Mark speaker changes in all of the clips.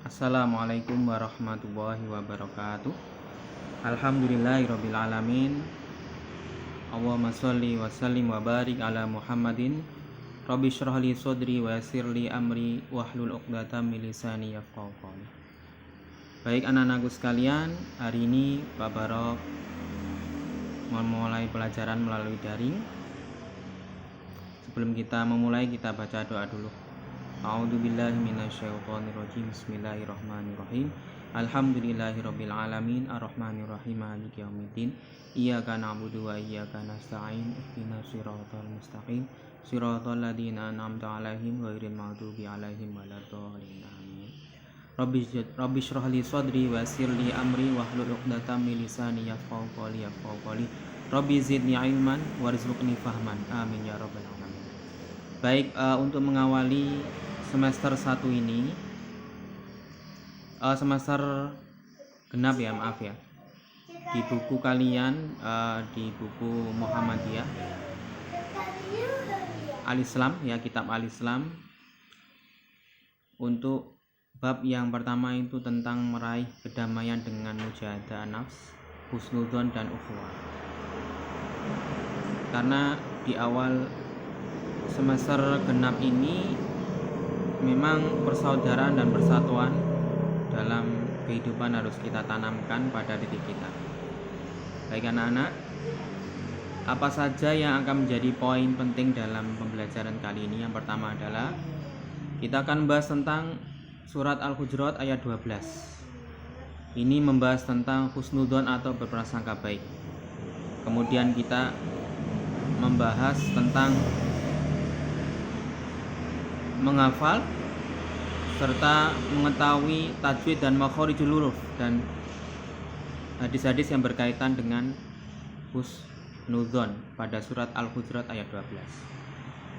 Speaker 1: Assalamualaikum warahmatullahi wabarakatuh. Alhamdulillahirabbil alamin. Allahumma sholli wa sallim wa barik ala Muhammadin. Rabbi shrah li sadri wa yassir li amri wahlul 'uqdatam min lisani yafqahu qawli. Baik anak-anakku sekalian, hari ini Pak Barok memulai pelajaran melalui daring. Sebelum kita memulai, kita baca doa dulu. A'udzubillahi minasyaitonirrajim. Bismillahirrahmanirrahim. Alhamdulillahirabbil alamin arrahmanirrahim maliki yaumiddin. Iyyaka na'budu wa iyyaka nasta'in. Ihdinas siratal mustaqim. Siratal ladzina an'amta 'alaihim ghairil maghdubi 'alaihim waladdallin. Amin. Rabbi shrah li sadri wa yassir li amri wahlul 'uqdatam min lisani yafqahu qawli. Rabbi zidni ilman warzuqni fahman. Amin ya rabbal alamin. Baik, untuk mengawali semester 1 ini, semester genap ya, maaf ya, di buku kalian, di buku Muhammadiyah Al-Islam ya, kitab Al-Islam, untuk bab yang pertama itu tentang meraih kedamaian dengan mujahadah nafs, husnudzon dan ukhuwah. Karena di awal semester genap ini memang persaudaraan dan persatuan dalam kehidupan harus kita tanamkan pada diri kita. Baik anak-anak, apa saja yang akan menjadi poin penting dalam pembelajaran kali ini? Yang pertama adalah kita akan membahas tentang surat Al-Hujurat ayat 12. Ini membahas tentang husnudzon atau berprasangka baik. Kemudian kita membahas tentang menghafal serta mengetahui tajwid dan makharijul huruf dan hadis-hadis yang berkaitan dengan husnudzon pada surat Al-Hujurat ayat 12.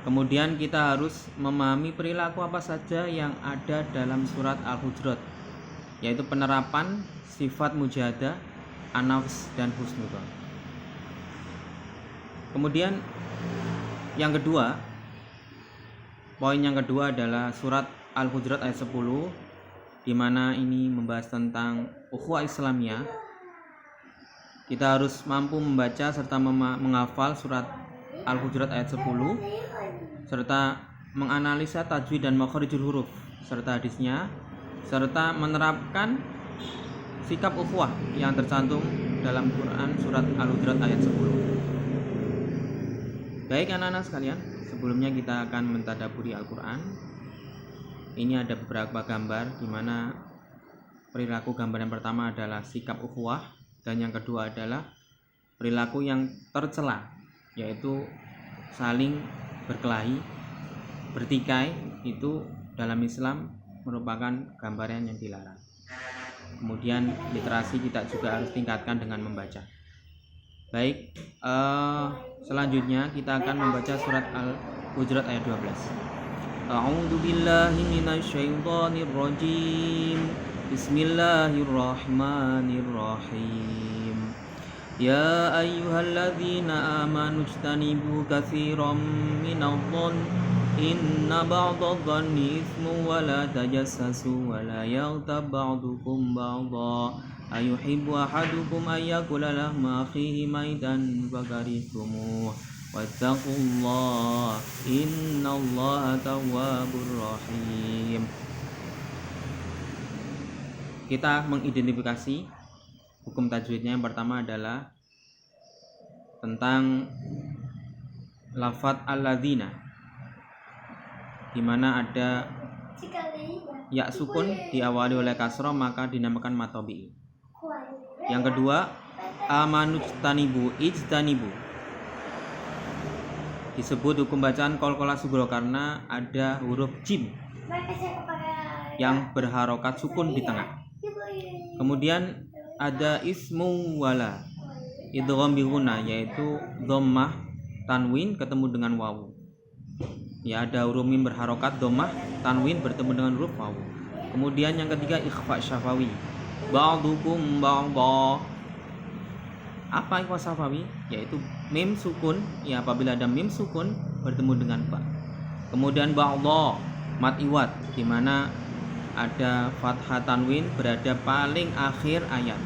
Speaker 1: Kemudian kita harus memahami perilaku apa saja yang ada dalam surat Al-Hujurat, yaitu penerapan sifat mujahadah, an-nafs dan husnudzon. Kemudian poin yang kedua adalah surat Al-Hujurat ayat 10, di mana ini membahas tentang ukhuwah Islamiyah. Kita harus mampu membaca serta menghafal surat Al-Hujurat ayat 10 serta menganalisa tajwid dan makharijul huruf serta hadisnya, serta menerapkan sikap ukhuwah yang tercantum dalam Quran surat Al-Hujurat ayat 10. Baik anak-anak sekalian, sebelumnya kita akan mentadaburi Al-Quran. Ini ada beberapa gambar, di mana perilaku gambar yang pertama adalah sikap ukhuwah, dan yang kedua adalah perilaku yang tercela, yaitu saling berkelahi, bertikai. Itu dalam Islam merupakan gambaran yang dilarang. Kemudian literasi kita juga harus tingkatkan dengan membaca. Baik, selanjutnya kita akan membaca surat Al-Hujurat ayat 12. A'udzubillahi minasyaitonirrajim. Bismillahirrahmanirrahim. Ya ayyuhalladzina amanu ijtanibu katsiran minadh-dhann inna ba'dadh-dhanni itsmun wa la tajassasu wa la yaghtab ba'dukum ba'dha ayuhibbu ahadukum ayyakula lahma akhihi maitan fakarihtumuh wattaqullah innallaha tawwabur rahim. Kita mengidentifikasi hukum tajwidnya. Yang pertama adalah tentang lafadz alladzina, di mana ada ya sukun diawali oleh kasroh maka dinamakan matobi. Yang kedua, amanujtanibu, ijtanibu, disebut hukum bacaan qalqalah sugro karena ada huruf jim yang berharokat sukun di tengah. Kemudian ada ismu wala, idgham bi ghunna, yaitu dhammah tanwin ketemu dengan wawu. Ya, ada huruf mim berharokat, dhammah tanwin bertemu dengan huruf wawu. Kemudian yang ketiga ikhfa syafawi, ba'dukum ba'dha. Apa ikhfa syafawi? Yaitu mim sukun, ya, apabila ada mim sukun bertemu dengan ba. Kemudian ba'dha mat iwat, di mana ada fathah tanwin berada paling akhir ayat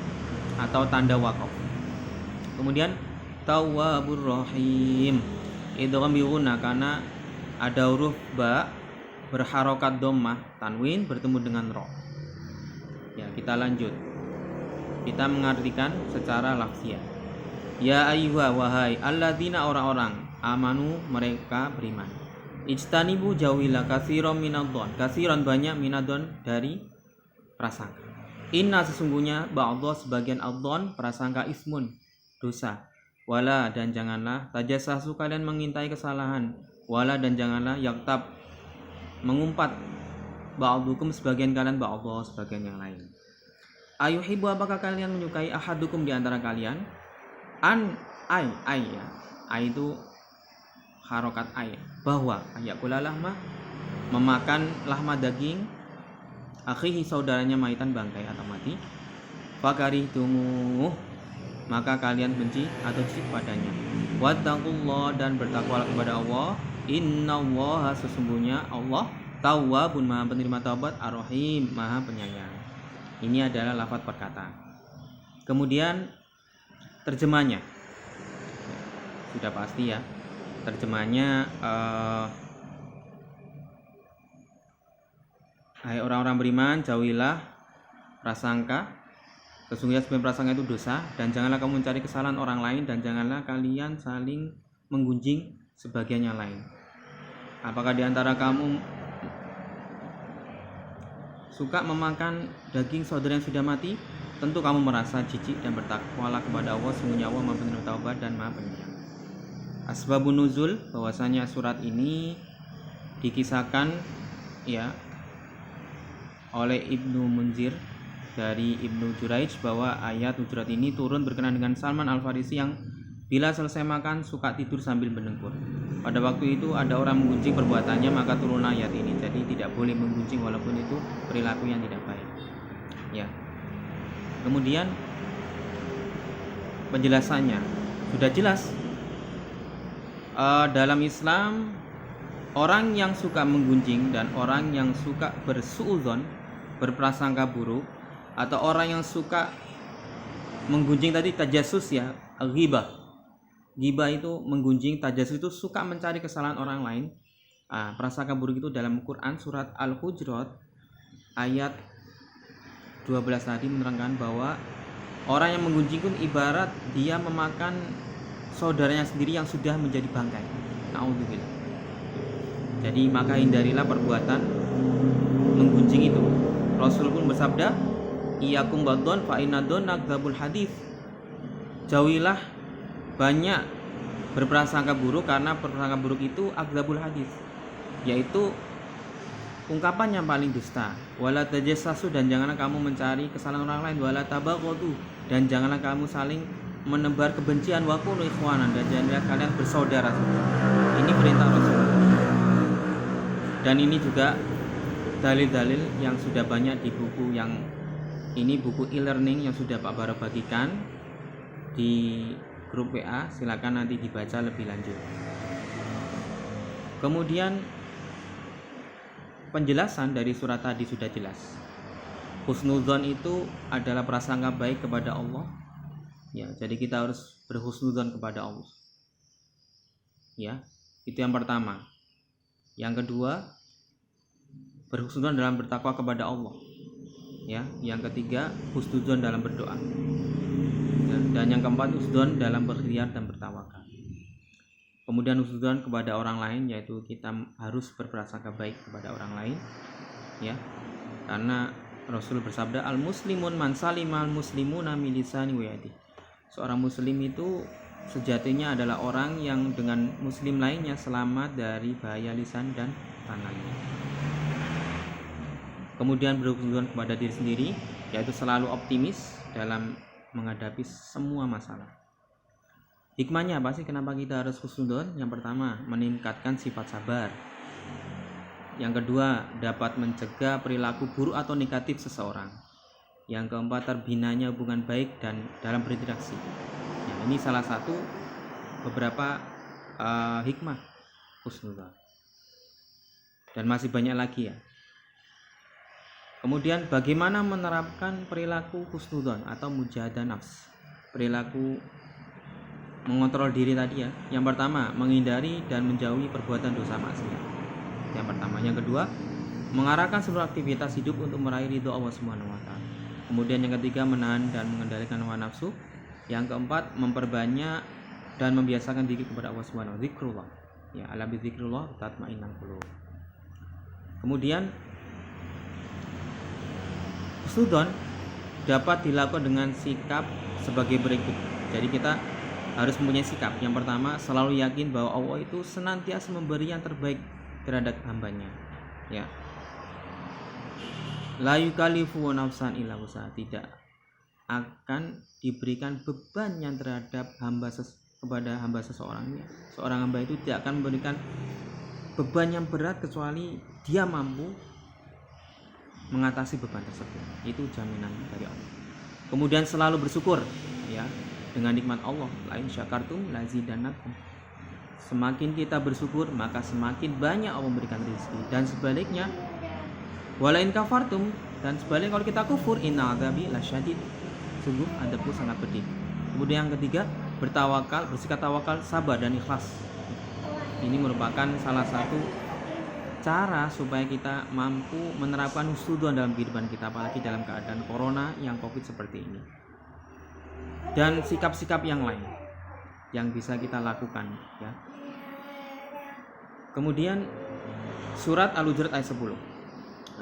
Speaker 1: atau tanda waqaf. Kemudian Tawwabur Rahim idgham bi gunna karena ada huruf ba berharokat dhammah tanwin bertemu dengan ro. Ya, kita lanjut. Kita mengartikan secara lafziah. Ya ayyuha wahai alladzina orang-orang amanu mereka beriman. Ijtanibu jauhilah katsiran minadh-dhon. Katsiran banyak minadh-dhon dari prasangka. Inna sesungguhnya ba'dha sebagian adh-dhon prasangka ismun dosa. Wala dan janganlah tajassasu kalian mengintai kesalahan. Wala dan janganlah yaktab mengumpat ba'dukum sebagian kalian ba'dha sebagian yang lain. Ayuhibbu apakah kalian menyukai ahadukum di antara kalian? Ai ya. Ai itu harokat ai. Bahwa ayakula lahma memakan lahma daging akhihi saudaranya maitan bangkai atau mati. Fakarihtumu maka kalian benci atau jijik padanya. Wattaqullah dan bertakwalah kepada Allah. Innallaha sesungguhnya Allah Tawwabun maha penerima taubat Ar-Rahim maha penyayang. Ini adalah lafaz perkata. Kemudian terjemahnya sudah pasti ya. Terjemahnya hai orang-orang beriman, jauhilah prasangka. Sesungguhnya sebagian prasangka itu dosa, dan janganlah kamu mencari kesalahan orang lain, dan janganlah kalian saling menggunjing sebagian yang lain. Apakah di antara kamu suka memakan daging saudara yang sudah mati? Tentu kamu merasa jijik dan bertakwalah kepada Allah. Sesungguhnya Allah maha penerima taubat dan maha penyayang. Asbabun nuzul, bahwasanya surat ini dikisahkan ya oleh Ibnu Munzir dari Ibnu Juraij bahwa ayat surat ini turun berkenaan dengan Salman Al-Farisi yang bila selesai makan suka tidur sambil mendengkur. Pada waktu itu ada orang menggunjing perbuatannya, maka turun ayat ini. Jadi tidak boleh menggunjing walaupun itu perilaku yang tidak baik. Ya. Kemudian penjelasannya sudah jelas. Dalam Islam orang yang suka menggunjing dan orang yang suka bersuudzon, berprasangka buruk, atau orang yang suka menggunjing tadi tajassus ya, ghibah. Ghibah itu menggunjing, tajassus itu suka mencari kesalahan orang lain. Prasangka buruk itu dalam Quran surat Al-Hujurat ayat 12 tadi menerangkan bahwa orang yang menggunjing pun ibarat dia memakan saudaranya sendiri yang sudah menjadi bangkai. Na'udzubillah. Jadi maka hindarilah perbuatan menggunjing itu. Rasul pun bersabda, "Iyyakum badzon fa inna dzanna akdzabul hadits." Jauhilah banyak berprasangka buruk karena berprasangka buruk itu akdzabul hadits, yaitu ungkapan yang paling dusta. Wala tajassasu dan janganlah kamu mencari kesalahan orang lain. Wala tabaghadu dan janganlah kamu saling menebar kebencian. Wa kunu ikhwanan dan janganlah kalian bersaudara. Ini perintah Rasul. Dan ini juga dalil-dalil yang sudah banyak di buku yang ini, buku e-learning yang sudah Pak Bara bagikan di grup WA. Silakan nanti dibaca lebih lanjut. Kemudian penjelasan dari surat tadi sudah jelas. Husnudzon itu adalah prasangka baik kepada Allah. Ya, jadi kita harus berhusnudzon kepada Allah. Ya, itu yang pertama. Yang kedua, berhusnudzon dalam bertakwa kepada Allah. Ya, yang ketiga, husnudzon dalam berdoa. Ya, dan yang keempat, husnudzon dalam berikhtiar dan bertawakal. Kemudian husnudzon kepada orang lain, yaitu kita harus berprasangka baik kepada orang lain. Ya, karena Rasul bersabda, al-muslimun man salimal muslimuna min lisani wa yadihi. Seorang muslim itu sejatinya adalah orang yang dengan muslim lainnya selamat dari bahaya lisan dan tangannya. Kemudian berhusnudzon kepada diri sendiri, yaitu selalu optimis dalam menghadapi semua masalah. Hikmahnya apa sih kenapa kita harus husnudzon? Yang pertama, meningkatkan sifat sabar. Yang kedua, dapat mencegah perilaku buruk atau negatif seseorang. Yang keempat, terbinanya hubungan baik dan dalam berinteraksi. Nah, ini salah satu beberapa hikmah husnudzon. Dan masih banyak lagi ya. Kemudian bagaimana menerapkan perilaku husnudzon atau mujahadah nafs, perilaku mengontrol diri tadi ya. Yang pertama, menghindari dan menjauhi perbuatan dosa maksiat. Yang pertama. Yang kedua, mengarahkan seluruh aktivitas hidup untuk meraih ridho Allah Subhanahu wa taala. Kemudian yang ketiga, menahan dan mengendalikan hawa nafsu. Yang keempat, memperbanyak dan membiasakan diri kepada Allah Subhanahu wa taala, zikrullah. Ya, ala bi zikrullah tatmainnul qulub. Kemudian husnudzon dapat dilakukan dengan sikap sebagai berikut. Jadi kita harus mempunyai sikap. Yang pertama, selalu yakin bahwa Allah itu senantiasa memberi yang terbaik terhadap hambanya. Ya. La yukallifu nafsan illa wus'aha, tidak akan diberikan beban yang terhadap kepada hamba seseorang. Seorang hamba itu tidak akan memberikan beban yang berat kecuali dia mampu mengatasi beban tersebut. Itu jaminan dari Allah. Kemudian selalu bersyukur ya dengan nikmat Allah. La in syakartum lazidannakum. Semakin kita bersyukur, maka semakin banyak Allah memberikan rezeki. Dan sebaliknya, wala in kafartum, dan sebaliknya kalau kita kufur, inna adzabi lasyadid. Sungguh adabku sangat pedih. Kemudian yang ketiga, bertawakal, bersikap tawakal, sabar dan ikhlas. Ini merupakan salah satu cara supaya kita mampu menerapkan husnudzon dalam kehidupan kita, apalagi dalam keadaan corona yang covid seperti ini. Dan sikap-sikap yang lain yang bisa kita lakukan ya. Kemudian surat Al-Hujurat ayat 10.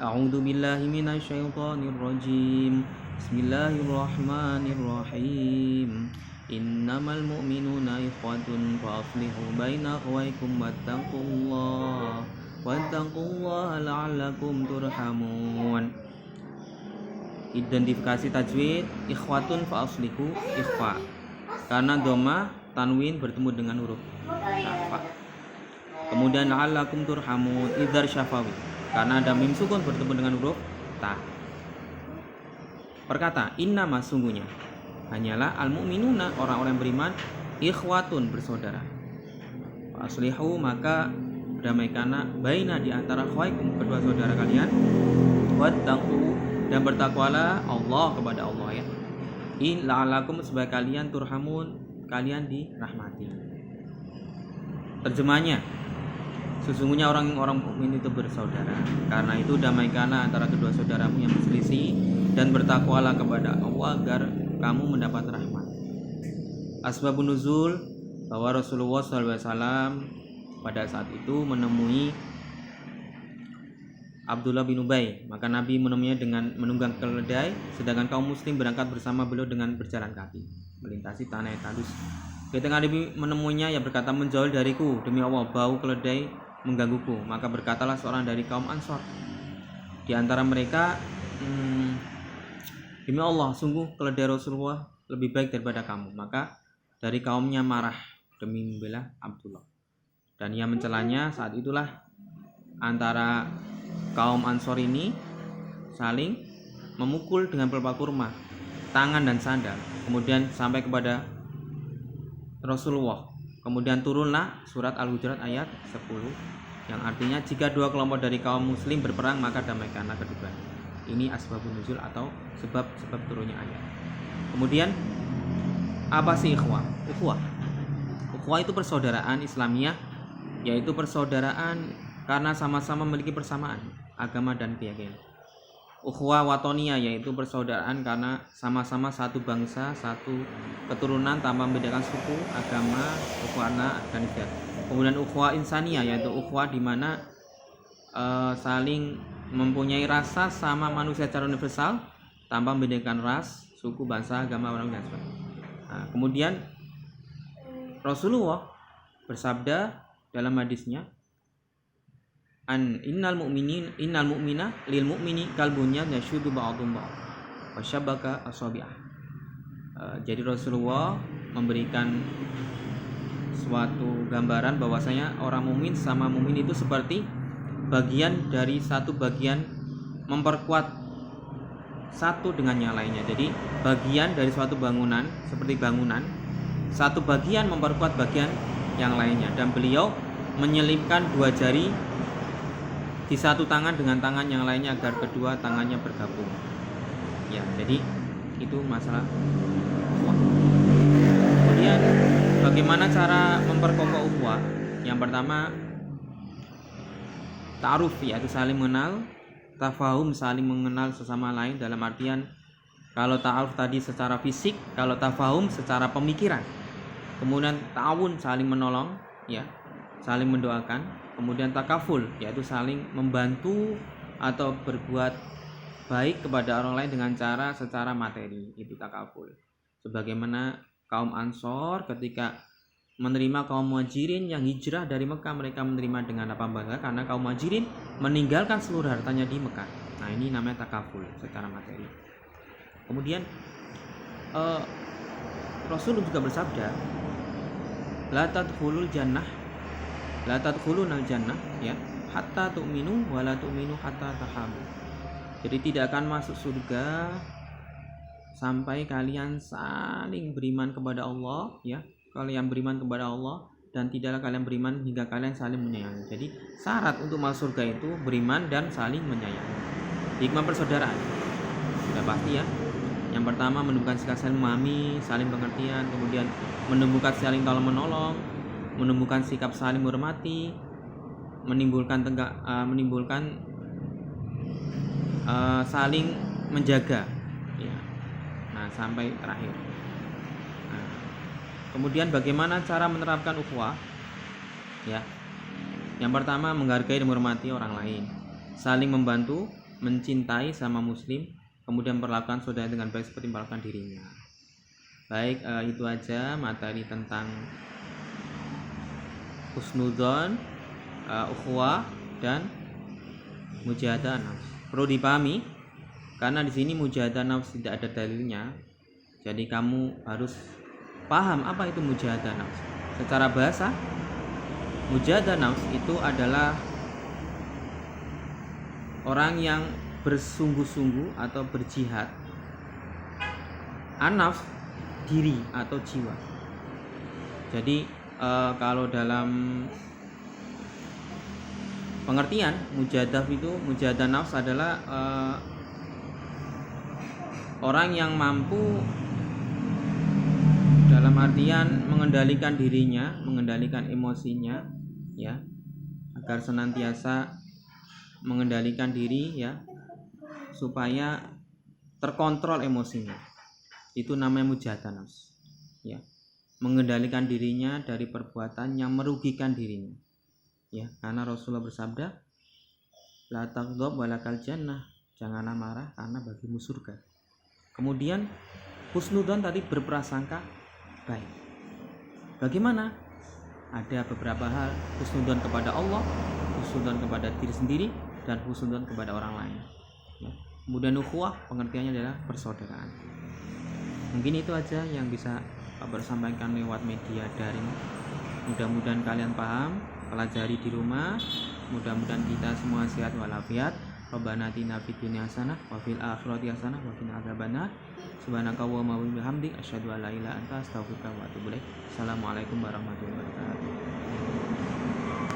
Speaker 1: A'udzu billahi minasyaitonir rajim. Bismillahirrahmanirrahim. Innamal mu'minuna ikhwatun fa aslihu baina akhawaykum wattaqullaha la'allakum turhamun. Identifikasi tajwid ikhwatun fa aslihu, ikhfa karena dhamma tanwin bertemu dengan huruf fa. Kemudian la'allakum turhamun idzar syafawi karena ada mim sukun bertemu dengan huruf ta. Perkata innama, sungguhnya hanyalah al-mu'minuna, orang-orang beriman, ikhwatun, bersaudara. Aslihu, maka berdamaikanlah baina di antara khawaikum, kedua saudara kalian. Wattaqu, dan bertakwalah Allah kepada Allah ya. In la'alakum, sebagai kalian turhamun, kalian dirahmati. Terjemahnya, sesungguhnya orang-orang mukmin itu bersaudara. Karena itu damaikanlah antara kedua saudaramu yang berselisih dan bertakwalah kepada Allah agar kamu mendapat rahmat. Asbabun nuzul, bahwa Rasulullah SAW pada saat itu menemui Abdullah bin Ubay, maka Nabi menemuinya dengan menunggang keledai, sedangkan kaum muslim berangkat bersama beliau dengan berjalan kaki melintasi tanah yang tandus. Ketika Nabi menemuinya, ia berkata, menjauh dariku, demi Allah bau keledai menggangguku. Maka berkatalah seorang dari kaum Ansor di antara mereka, demi Allah, sungguh keledai Rasulullah lebih baik daripada kamu. Maka dari kaumnya marah demi membela Abdullah, dan ia mencelanya. Saat itulah antara kaum Ansor ini saling memukul dengan pelepah kurma, tangan dan sandal, kemudian sampai kepada Rasulullah. Kemudian turunlah surat Al-Hujurat ayat 10 yang artinya, jika dua kelompok dari kaum muslim berperang, maka damaikanlah keduanya. Ini asbabun nuzul atau sebab-sebab turunnya ayat. Kemudian apa sih ikhwah? Ikhwah itu persaudaraan Islamiyah, yaitu persaudaraan karena sama-sama memiliki persamaan agama dan keyakinan. Ukhuwah watoniyah, yaitu persaudaraan karena sama-sama satu bangsa, satu keturunan tanpa membedakan suku, agama, warna dan istiadat. Kemudian ukhuwah insaniyah, yaitu ukhuwah di mana saling mempunyai rasa sama manusia secara universal tanpa membedakan ras, suku, bangsa, agama, warna dan sebagainya. Nah, kemudian Rasulullah bersabda dalam hadisnya, innal mu'mina lil mu'mini kal bunyan yashuddu ba'dhum ba'd wa syabaka asabi'ah. Jadi Rasulullah memberikan suatu gambaran bahwasanya orang mukmin sama mukmin itu seperti bagian dari satu bagian memperkuat satu dengan yang lainnya. Jadi bagian dari suatu bangunan, seperti bangunan, satu bagian memperkuat bagian yang lainnya. Dan beliau menyelipkan dua jari di satu tangan dengan tangan yang lainnya agar kedua tangannya bergabung. Ya, jadi itu masalah ukhuwah. Kemudian bagaimana cara memperkokoh ukhuwah? Yang pertama ta'aruf, yaitu saling mengenal. Tafahum, saling mengenal sesama lain, dalam artian kalau ta'aruf tadi secara fisik, kalau tafahum secara pemikiran. Kemudian ta'awun, saling menolong, ya, saling mendoakan. Kemudian takaful, yaitu saling membantu atau berbuat baik kepada orang lain dengan cara secara materi, itu takaful. Sebagaimana kaum Ansor ketika menerima kaum Muhajirin yang hijrah dari Mekah, mereka menerima dengan apa bangga karena kaum Muhajirin meninggalkan seluruh hartanya di Mekah. Nah, ini namanya takaful secara materi. Kemudian Rasul juga bersabda, la tadkhulul jannah, la tadkhulunal jannah, ya, hatta tu'minu wa la tu'minu hatta tahabu. Jadi tidak akan masuk surga sampai kalian saling beriman kepada Allah, ya. Kalian beriman kepada Allah, dan tidaklah kalian beriman hingga kalian saling menyayangi. Jadi syarat untuk masuk surga itu beriman dan saling menyayangi. Hikmah persaudaraan sudah pasti, ya. Yang pertama menumbuhkan sikap saling memahami, saling pengertian. Kemudian menumbuhkan saling tolong menolong, menumbuhkan sikap saling menghormati, menimbulkan saling menjaga, ya. Nah, sampai terakhir. Kemudian bagaimana cara menerapkan ukhuwah? Ya. Yang pertama menghargai dan menghormati orang lain, saling membantu, mencintai sama muslim, kemudian perlakukan saudara dengan baik seperti memperlakukan dirinya. Baik, itu aja materi tentang husnudzon, ukhuwah dan mujahadah nafs. Perlu dipahami karena di sini mujahadah nafs tidak ada dalilnya. Jadi kamu harus paham apa itu mujahadah nafs. Secara bahasa, mujahadah nafs itu adalah orang yang bersungguh-sungguh atau berjihad an-nafs, diri atau jiwa. Jadi kalau dalam pengertian mujahadah nafs adalah orang yang mampu dalam artian mengendalikan dirinya, mengendalikan emosinya, ya, agar senantiasa mengendalikan diri, ya, supaya terkontrol emosinya. Itu namanya mujahadah nafs, ya. Mengendalikan dirinya dari perbuatan yang merugikan dirinya, ya. Karena Rasulullah bersabda, la taghdab walakal jannah, janganlah marah karena bagimu surga. Kemudian husnudzon tadi berprasangka baik. Bagaimana? Ada beberapa hal, husnudzon kepada Allah, husnudzon kepada diri sendiri, dan husnudzon kepada orang lain, ya. Kemudian ukhuwah pengertiannya adalah persaudaraan. Mungkin itu aja yang bisa Pak sampaikan lewat media daring. Mudah-mudahan kalian paham, pelajari di rumah. Mudah-mudahan kita semua sehat walafiat. Rabbana atina fid dunya hasanah wa fil akhirati hasanah wa qina adzabannar. Subhanakallahumma wa bihamdik asyhadu an la ilaha illa anta astaghfiruka wa atubu ilaik. Assalamualaikum warahmatullahi wabarakatuh.